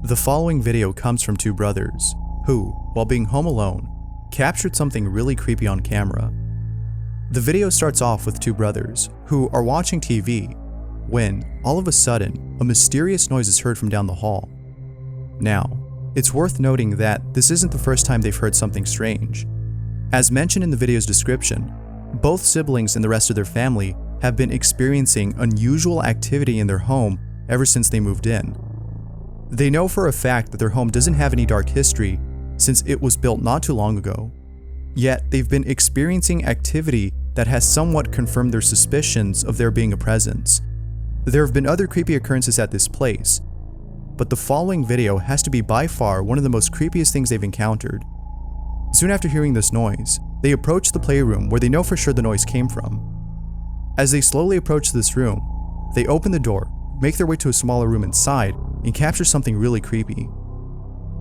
The following video comes from two brothers who, while being home alone, captured something really creepy on camera. The video starts off with two brothers who are watching TV when, all of a sudden, a mysterious noise is heard from down the hall. Now, it's worth noting that this isn't the first time they've heard something strange. As mentioned in the video's description, both siblings and the rest of their family have been experiencing unusual activity in their home ever since they moved in. They know for a fact that their home doesn't have any dark history since it was built not too long ago. Yet, they've been experiencing activity that has somewhat confirmed their suspicions of there being a presence. There have been other creepy occurrences at this place, but the following video has to be by far one of the most creepiest things they've encountered. Soon after hearing this noise, they approach the playroom where they know for sure the noise came from. As they slowly approach this room, they open the door, make their way to a smaller room inside, and capture something really creepy.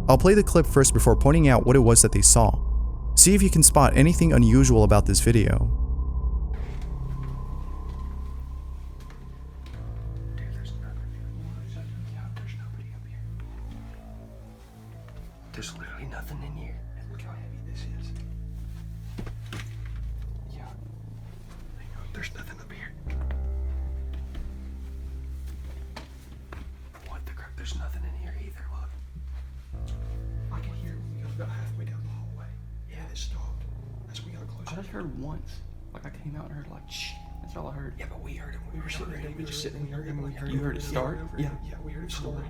I'll play the clip first before pointing out what it was that they saw. See if you can spot anything unusual about this video. There's literally nothing in here. Look how heavy this is. Yeah. Hang on, there's nothing up here. What the crap? There's nothing in here either, look. I can hear it when we got about halfway down the hallway. Yeah, it stopped. As we got closer. I just heard once. Like I came out and heard like shh. That's all I heard. Yeah, but we heard it when we were sitting there. We were just sitting here and we heard You heard it start? Yeah, we heard it start.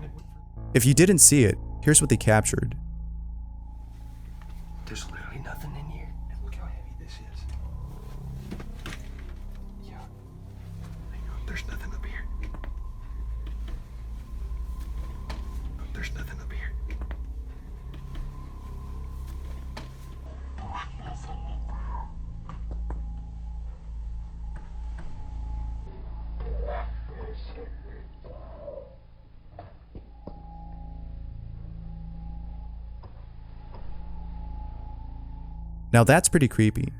If you didn't see it, here's what they captured. There's literally nothing in here. And look how heavy this is. Yeah. Hang on, there's nothing up here. There's nothing up here. Now that's pretty creepy.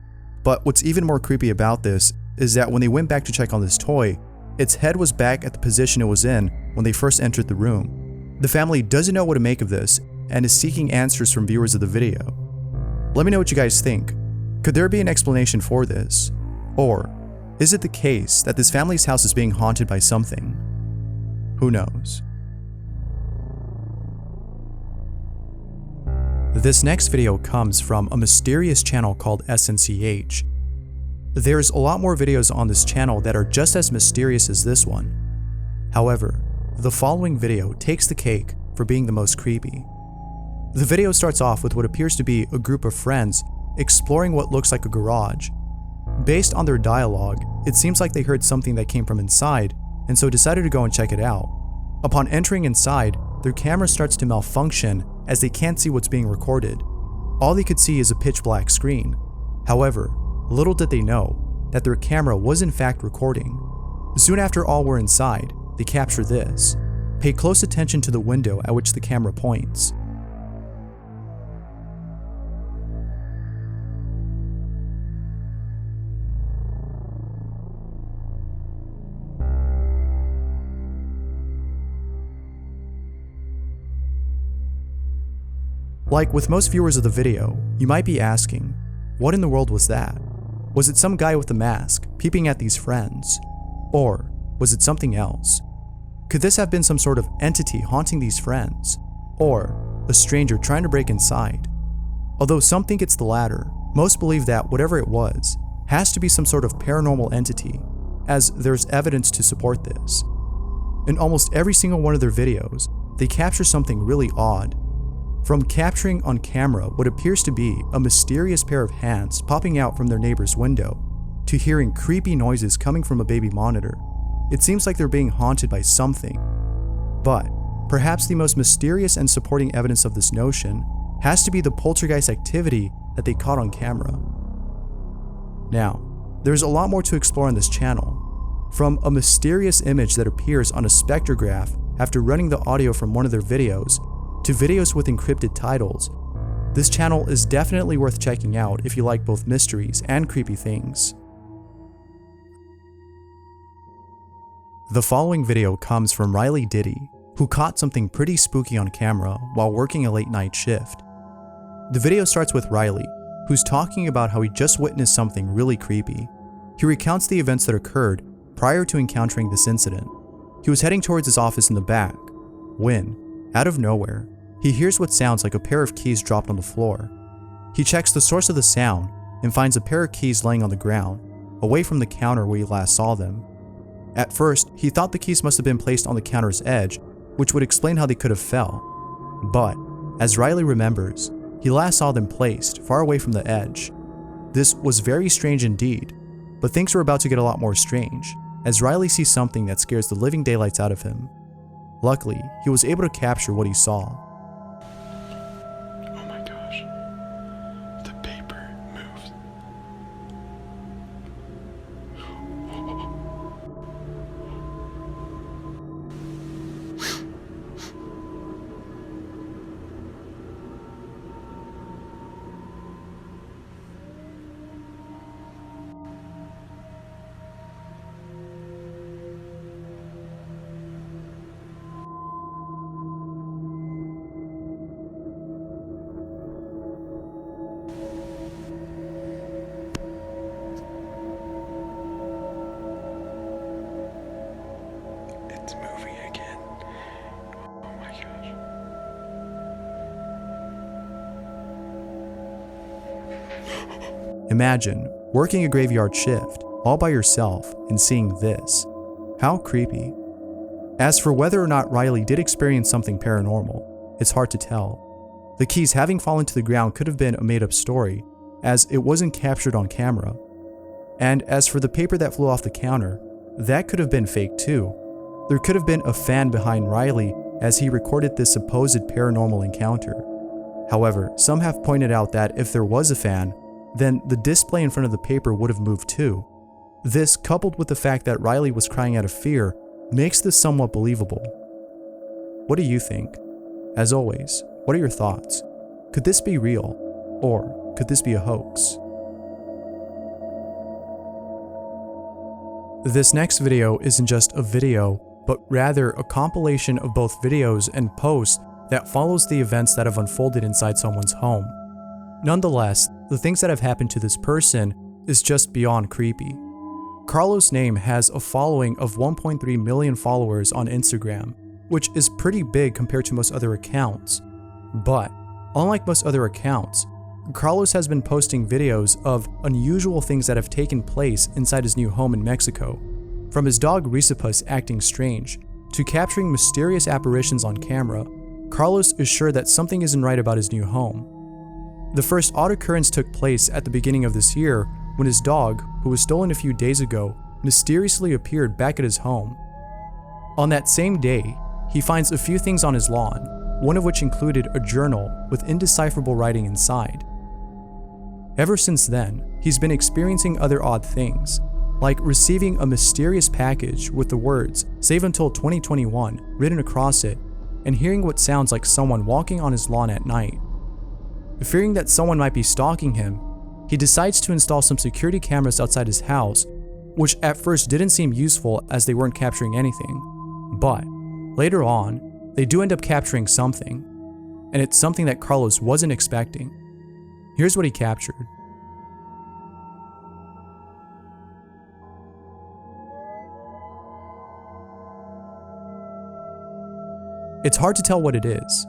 But what's even more creepy about this is that when they went back to check on this toy, its head was back at the position it was in when they first entered the room. The family doesn't know what to make of this and is seeking answers from viewers of the video. Let me know what you guys think. Could there be an explanation for this? Or is it the case that this family's house is being haunted by something? Who knows? This next video comes from a mysterious channel called SNCH. There's a lot more videos on this channel that are just as mysterious as this one. However, the following video takes the cake for being the most creepy. The video starts off with what appears to be a group of friends exploring what looks like a garage. Based on their dialogue, it seems like they heard something that came from inside and so decided to go and check it out. Upon entering inside, their camera starts to malfunction as they can't see what's being recorded. All they could see is a pitch black screen. However, little did they know that their camera was in fact recording. Soon after all were inside, they capture this. Pay close attention to the window at which the camera points. Like with most viewers of the video, you might be asking, what in the world was that? Was it some guy with a mask peeping at these friends? Or was it something else? Could this have been some sort of entity haunting these friends? Or a stranger trying to break inside? Although some think it's the latter, most believe that whatever it was has to be some sort of paranormal entity, as there's evidence to support this. In almost every single one of their videos, they capture something really odd. From capturing on camera what appears to be a mysterious pair of hands popping out from their neighbor's window, to hearing creepy noises coming from a baby monitor, it seems like they're being haunted by something. But perhaps the most mysterious and supporting evidence of this notion has to be the poltergeist activity that they caught on camera. Now, there's a lot more to explore on this channel. From a mysterious image that appears on a spectrograph after running the audio from one of their videos, to videos with encrypted titles, this channel is definitely worth checking out if you like both mysteries and creepy things. The following video comes from Riley Diddy, who caught something pretty spooky on camera while working a late night shift. The video starts with Riley, who's talking about how he just witnessed something really creepy. He recounts the events that occurred prior to encountering this incident. He was heading towards his office in the back when, out of nowhere, he hears what sounds like a pair of keys dropped on the floor. He checks the source of the sound and finds a pair of keys laying on the ground, away from the counter where he last saw them. At first, he thought the keys must have been placed on the counter's edge, which would explain how they could have fell. But, as Riley remembers, he last saw them placed far away from the edge. This was very strange indeed, but things were about to get a lot more strange, as Riley sees something that scares the living daylights out of him. Luckily, he was able to capture what he saw. Oh my gosh. The paper moves. It's moving again. Oh my gosh. Imagine working a graveyard shift all by yourself and seeing this. How creepy. As for whether or not Riley did experience something paranormal, it's hard to tell. The keys having fallen to the ground could have been a made-up story, as it wasn't captured on camera. And as for the paper that flew off the counter, that could have been fake too. There could have been a fan behind Riley as he recorded this supposed paranormal encounter. However, some have pointed out that if there was a fan, then the display in front of the paper would have moved too. This, coupled with the fact that Riley was crying out of fear, makes this somewhat believable. What do you think? As always, what are your thoughts? Could this be real? Or could this be a hoax? This next video isn't just a video, but rather a compilation of both videos and posts that follows the events that have unfolded inside someone's home. Nonetheless, the things that have happened to this person is just beyond creepy. Carlos Name has a following of 1.3 million followers on Instagram, which is pretty big compared to most other accounts. But, unlike most other accounts, Carlos has been posting videos of unusual things that have taken place inside his new home in Mexico. From his dog Risipus acting strange, to capturing mysterious apparitions on camera, Carlos is sure that something isn't right about his new home. The first odd occurrence took place at the beginning of this year when his dog, who was stolen a few days ago, mysteriously appeared back at his home. On that same day, he finds a few things on his lawn, one of which included a journal with indecipherable writing inside. Ever since then, he's been experiencing other odd things, like receiving a mysterious package with the words "Save until 2021" written across it, and hearing what sounds like someone walking on his lawn at night. Fearing that someone might be stalking him, he decides to install some security cameras outside his house, which at first didn't seem useful as they weren't capturing anything. But later on, they do end up capturing something, and it's something that Carlos wasn't expecting. Here's what he captured. It's hard to tell what it is,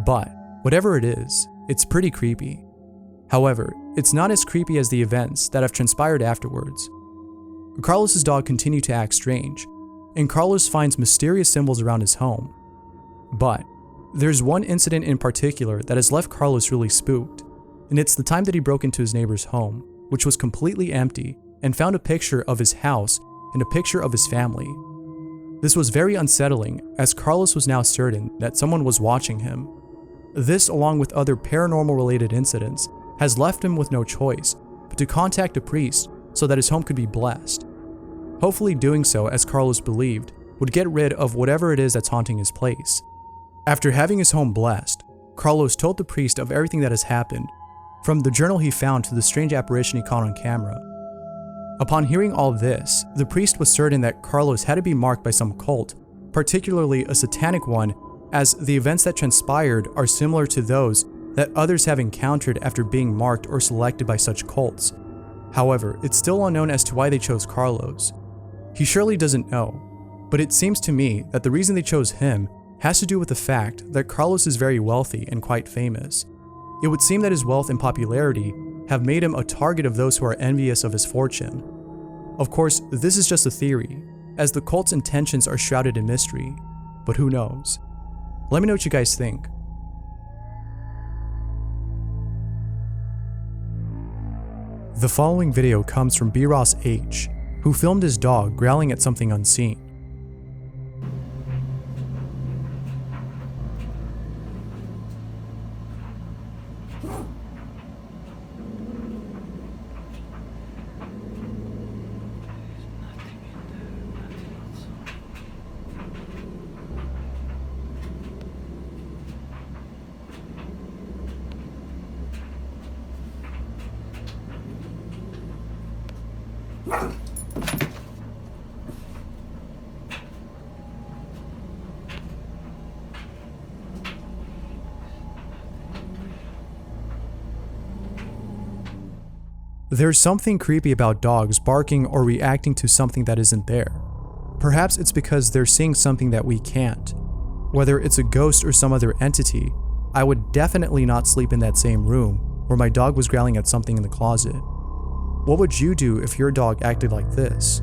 but whatever it is, it's pretty creepy. However, it's not as creepy as the events that have transpired afterwards. Carlos's dog continued to act strange, and Carlos finds mysterious symbols around his home. But there's one incident in particular that has left Carlos really spooked, and it's the time that he broke into his neighbor's home, which was completely empty, and found a picture of his house and a picture of his family. This was very unsettling, as Carlos was now certain that someone was watching him. This, along with other paranormal-related incidents, has left him with no choice but to contact a priest so that his home could be blessed. Hopefully doing so, as Carlos believed, would get rid of whatever it is that's haunting his place. After having his home blessed, Carlos told the priest of everything that has happened, from the journal he found to the strange apparition he caught on camera. Upon hearing all this, the priest was certain that Carlos had to be marked by some cult, particularly a satanic one, as the events that transpired are similar to those that others have encountered after being marked or selected by such cults. However, it's still unknown as to why they chose Carlos. He surely doesn't know, but it seems to me that the reason they chose him has to do with the fact that Carlos is very wealthy and quite famous. It would seem that his wealth and popularity have made him a target of those who are envious of his fortune. Of course, this is just a theory, as the cult's intentions are shrouded in mystery, but who knows? Let me know what you guys think. The following video comes from B. Ross H., who filmed his dog growling at something unseen. There's something creepy about dogs barking or reacting to something that isn't there. Perhaps it's because they're seeing something that we can't. Whether it's a ghost or some other entity, I would definitely not sleep in that same room where my dog was growling at something in the closet. What would you do if your dog acted like this?